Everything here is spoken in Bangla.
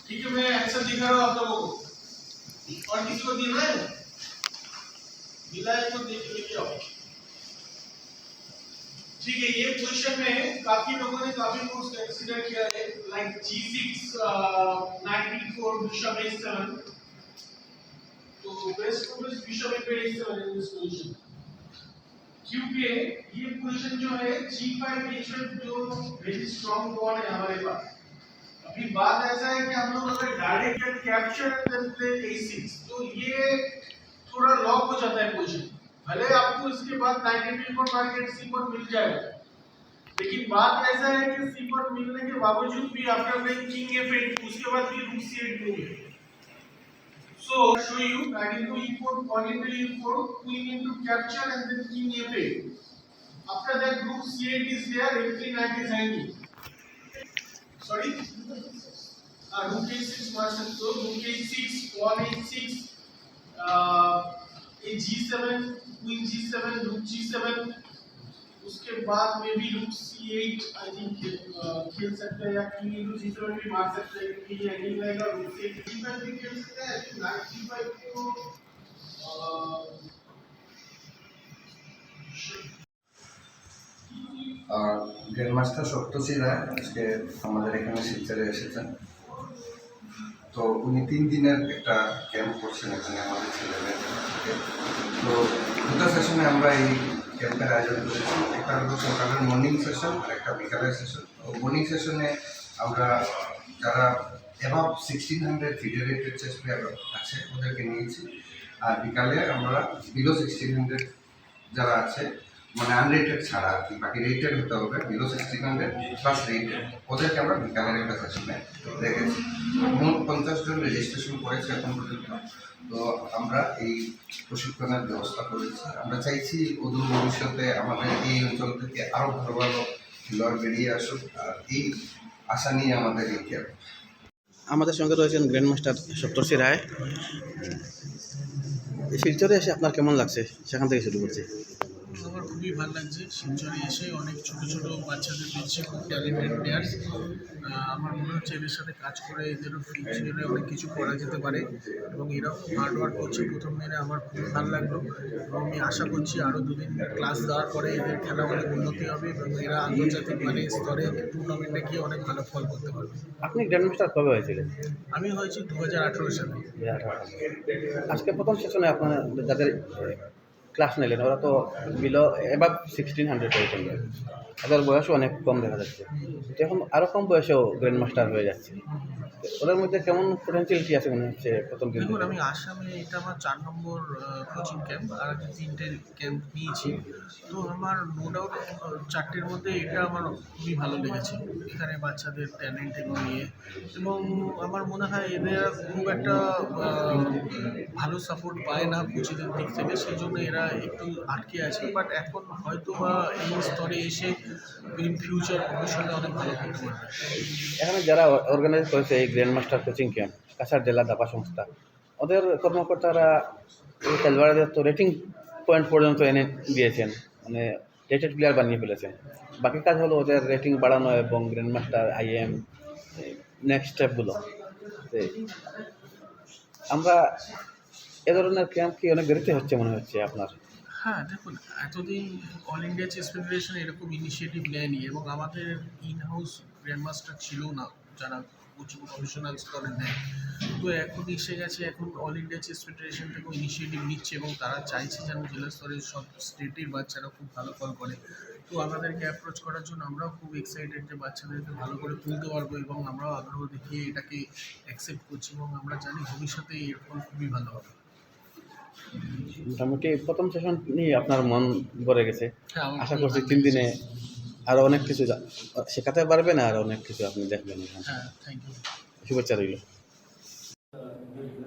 ठीक है, मैं आंसर दिखा रहा हूँ आप लोगों को। और किसी को देना है? मिला है तो देख लेके आओ। ठीक है, ये पोजीशन में काफी लोगों ने काफी मूव्स कंसीडर किया है, लाइक G6 94 बिशप A7। तो best move is bishop A7 in this position, क्योंकि ये पोजीशन जो है G5 H5 जो वेरी स्ट्रांग बॉल है हमारे पास। अभी बात ऐसा है कि हम लोग अगर direct get capture then play A6 तो ये थोड़ा लॉक हो जाता है पोजीशन। भले आपको इसके बाद 93 पर टारगेट C4 मिल जाएगा, लेकिन बात ऐसा है कि C4 मिलने के बावजूद भी आफ्टर प्लेइंग किंग F8 उसके बाद भी रूक C8 मूव है। So I'll show you knight into E4, pawn into E4, queen into capture and then king F8. After that rook C8 is there, F3 knight is hanging. Sorry? Rook A6 versus so rook A6, pawn A6, a G7, queen G7, rook G7. उसके बाद में भी rook C8 आई थिंक खेल सकते हैं, या king into G7 भी मार सकते हैं क्योंकि ये हैंगिंग रहेगा। rook C8 भी खेल सकते हैं, knight C5 को গ্র্যান্ডমাস্টার সপ্তর্ষি রায় আজকে আমাদের এখানে শিলচরে এসেছেন। তো উনি 3 দিনের একটা ক্যাম্প করছেন এখানে আমাদের ছেলেদের। তো দুটো সেশনে আমরা এই ক্যাম্পের আয়োজন করেছি, একটা হলো সকালের মর্নিং সেশন আর একটা বিকালের সেশন। তো মর্নিং সেশনে আমরা যারা অ্যাবাভ 1600 ফিডারেটেড চেস প্লেয়ার আছে ওদেরকে নিয়েছি, আর বিকালে আমরা বিলো 1600 যারা আছে মানে আনরেটেড ছাড়া আর কি, বাকি রেটেড হতে হবে, বিলো 1600 প্লাস রেটেড, ওদেরকে আমরা বিকালের একটা সেশনে রেখেছি। মোট 50 জন রেজিস্ট্রেশন করেছে এখন পর্যন্ত। তো আমরা এই প্রশিক্ষণের ব্যবস্থা করেছি। আমরা চাইছি অদূর ভবিষ্যতে আমাদের এই অঞ্চল থেকে আরও ভালো ভালো খেলোয়াড় বেরিয়ে আসুক, আর এই আশা নিয়ে আমাদের এই ক্যাম্প। আমাদের সঙ্গে রয়েছেন গ্র্যান্ডমাস্টার সপ্তর্ষি রায়। শিলচরে এসে আপনার কেমন লাগছে, সেখান থেকে শুরু করছি। আমার খুবই ভালো লাগছে শিলচরে এসে, অনেক ছোট ছোট বাচ্চাদের দেখছি, খুব ট্যালেন্টেড প্লেয়ার্স। আমার মনে হচ্ছে এদের সাথে কাজ করে এদেরও ফিউচারে অনেক কিছু করা যেতে পারে, এবং এরাও খুব হার্ডওয়ার্ক করছে। প্রথম দিনে আমার খুব ভালো লাগলো, এবং আমি আশা করছি আরও দুদিন ক্লাস দেওয়ার পরে এদের খেলা অনেক উন্নতি হবে এবং এরা আন্তর্জাতিক স্তরে টুর্নামেন্টে গিয়ে অনেক ভালো ফল করতে পারবে। আপনি গ্র্যান্ডমাস্টার কবে হয়েছিলেন? আমি হয়েছি 2018 সালে। আজকে প্রথম সেশনে আপনার যাদের ক্লাস নিলেন ওরা তো বিলো এবার 1600 হয়েছেন, ওদের বয়সও অনেক কম দেখা যাচ্ছে। তো এখন আরও কম বয়সেও গ্র্যান্ডমাস্টার হয়ে যাচ্ছে, ওদের মধ্যে কেমন পোটেন্সিয়াল কি আছে মনে হচ্ছে প্রথম দিন? দেখুন, আমি আসামে এটা আমার 4 নম্বর কোচিং ক্যাম্প, আর আগে 3টে ক্যাম্প নিয়েছি। তো আমার নো ডাউট 4টের মধ্যে এটা আমার খুবই ভালো লেগেছে। এখানে বাচ্চাদের ট্যালেন্ট এবং আমার মনে হয় এদের খুব একটা ভালো সাপোর্ট পায় না কোচিংয়ের দিক থেকে, সেই জন্য এরা একটু আটকে আছে। বাট এখন হয়তো বা এই স্তরে এসে ইন ফিউচার ভবিষ্যতে অনেক ভালো করতে পারবে। এখানে যারা অর্গানাইজ করেছে এই গ্র্যান্ডমাস্টার কোচিং ক্যাম্প, কাছাড় জেলা দাবা সংস্থা, ওদের কর্মকর্তারা এই খেলোয়াড়দের তো রেটিং পয়েন্ট পর্যন্ত এনে দিয়েছেন, মানে রেটেড প্লেয়ার বানিয়ে ফেলেছেন। বাকি কাজ হলো ওদের রেটিং বাড়ানো এবং গ্র্যান্ডমাস্টার IM নেক্সট স্টেপগুলো। আমরা এ ধরনের ক্যাম্প কি অনেক দেরিতে হচ্ছে মনে হচ্ছে আপনার? হ্যাঁ, দেখুন, এতদিন অল ইন্ডিয়া চেস ফেডারেশন এরকম ইনিশিয়েটিভ নেয়নি, এবং আমাদের ইন হাউস গ্র্যান্ডমাস্টার ছিল না যারা কোচিং প্রফেশনাল স্তরে নেয়। তো এখন এসে গেছে, এখন অল ইন্ডিয়া চেস ফেডারেশন থেকেও ইনিশিয়েটিভ নিচ্ছে, এবং তারা চাইছে যেন জেলা স্তরের সব স্টেটের বাচ্চারা খুব ভালো ফল করে। তো আমাদেরকে অ্যাপ্রোচ করার জন্য আমরাও খুব এক্সাইটেড যে বাচ্চাদেরকে ভালো করে তুলতে পারবো, এবং আমরাও আগ্রহ দেখিয়ে এটাকে অ্যাকসেপ্ট করছি, এবং আমরা জানি ভবিষ্যতে এর ফল খুবই ভালো হবে। মোটামুটি প্রথম সেশন নিয়ে আপনার মন ভরে গেছে। হ্যাঁ, আশা করছি 3 দিনে আরও অনেক কিছু শেখাতে পারবেন, আর অনেক কিছু আপনি দেখবেন। হ্যাঁ, থ্যাংক ইউ। শুভেচ্ছা রইল।